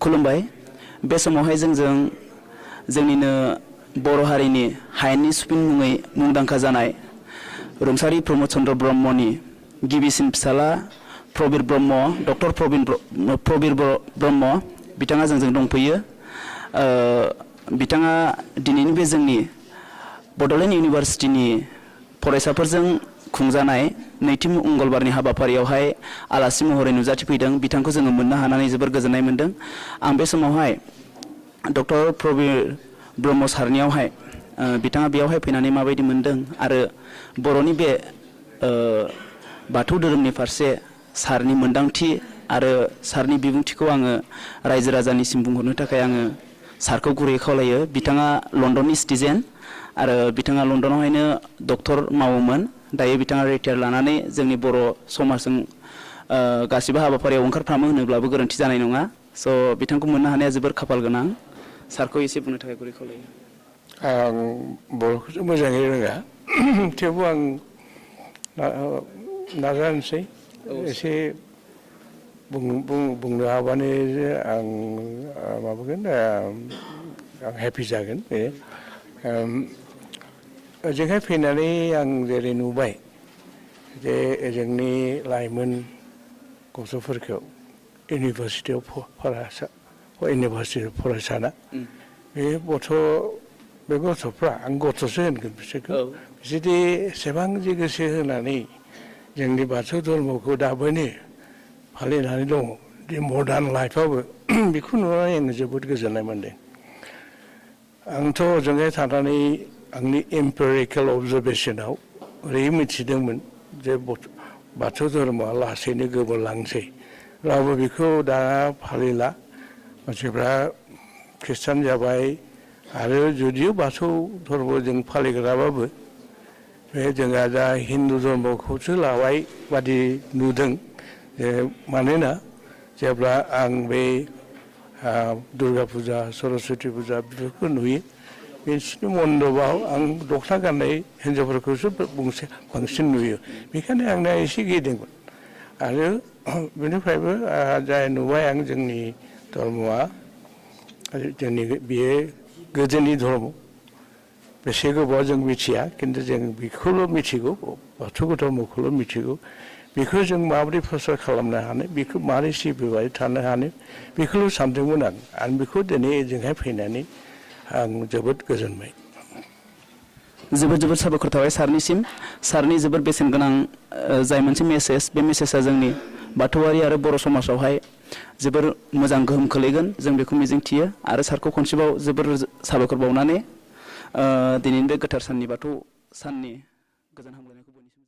खुलुमबाय बे समावहाय जोंनिनो बर' हारिनि हायेननि सुफिं मुङै मुंदांखा जानाय रुंसारि प्रमद चन्द्र ब्रह्मनि गिबिसिन फिसाला प्रबिर ब्रह्म डक्टर प्रबिर ब्रह्म बिथाङा जोंजों दंफैयो। बिथाङा दिनैनि बे जोंनि बड'लेण्ड इउनिभार्सिटिनि फरायसाफोरजों खुंजानाय नैथि मंगलबारनि हाबाफारियावहाय आलासि महरै नुजाथिफैदों। बिथांखौ जोङो मोननो हानानै जोबोर गोजोननाय मोनदों। आं बे समावहाय डक्टर प्रबिर ब्रह्म सारनियावहाय बिथाङा बेयावहाय फैनानै माबायदि मोनदों आरो बर'नि बे बाथौ धोरोमनि फारसे सारनि मोनदांथि आरो सारनि बिबुंथिखौ आङो रायजो राजानिसिम बुंहरनो थाखाय आङो सारखौ गुरैयै खावलायो। बिथाङा लण्डननि सिटिजेन आरो बिथाङा लण्डनावहायनो डक्टर मावोमोन। दायो बिथाङा रिटायार लानानै जोंनि बर' समाजजों गासिबो हाबाफारियाव ओंखारफ्रामो होनोब्लाबो गोरोन्थि जानाय नङा। स' बिथांखौ मोननो हानाया जोबोर खाफाल गोनां। सारखौ एसे बुंनो थाखाय गुरै खावलायो। आं बर'खौथ' मोजाङै रोङा थेवबो आं नाजानोसै एसे बुंनो हाबानो आं माबागोन आं हेपि जागोन। बे ओजोंहाय फैनानै आं जेरै नुबाय जे जोंनि लाइमोन गथ'फोरखौ इउनिभार्सिटियाव फरायसाना बे गथ'फ्रा आं गथ'सो होनगोन बिसोरखौ जुदि एसेबां जे गोसो होनानै जोंनि बाथौ धर्मखौ दाबोनो फालिनानै दङ बे मडार्न लाइफआवबो बेखौ नुनानै आङो जोबोद गोजोननाय मोन्दों। आंथ' ओजोंहाय थानानै आंनि एम्पेरिकेल अबजारभेसनाव ओरै मिथिदोंमोन जे बाथौ धर्मआ लासैनो गोमोरलांसै। रावबो बेखौ दा फालिला, मानसिफ्रा खृष्टान जाबाय आरो जुदियो बाथौ धर्म जों फालिग्राबाबो बे जोंहा दा हिन्दु धर्मखौसो लाबाय बादि नुदों। मानोना जेब्ला आं बे दुर्गा फुजा सरस्वती फुजा बेफोरखौ नुयो बिसोरनि मन्दपाव आं दख'ना गाननाय हिन्जावफोरखौसो बांसिन नुयो। बेखायनो आंना एसे गिदोंमोन आरो बेनिफ्रायबो जाय नुबाय आं जोंनि धर्मआ जोंनि बेयो गोदोनि धर्म बेसे गोबाव जों मिथिया, खिन्थु जों बेखौल' मिथिगौ बाथौ धर्मखौल' मिथिगौ। बेखौ जों माबोरै प्रसार खालामनो हानो, बेखौ माबोरै सिबिबाय थानो हानो बेखौल' सानदोंमोन आं बेखौ दिनै ओजोंहाय फैनानै आं जोबोद गोजोनबाय। जोबोद साबायखर थाबाय सारनिसिम। सारनि जोबोद बेसेन गोनां जाय मोनसे मेसेज, बे मेसेजआ जोंनि बाथौआरि आरो बर' समाजावहाय जोबोर मोजां गोहोम खोलैगोन जों बेखौ मिजिंथियो। आरो सारखौ खनसेबाव जोबोर साबायखर बावनानै दिनैनि बे गोथार साननि बाथौ साननि गोजोन हामलायनायखौ बयनिसिम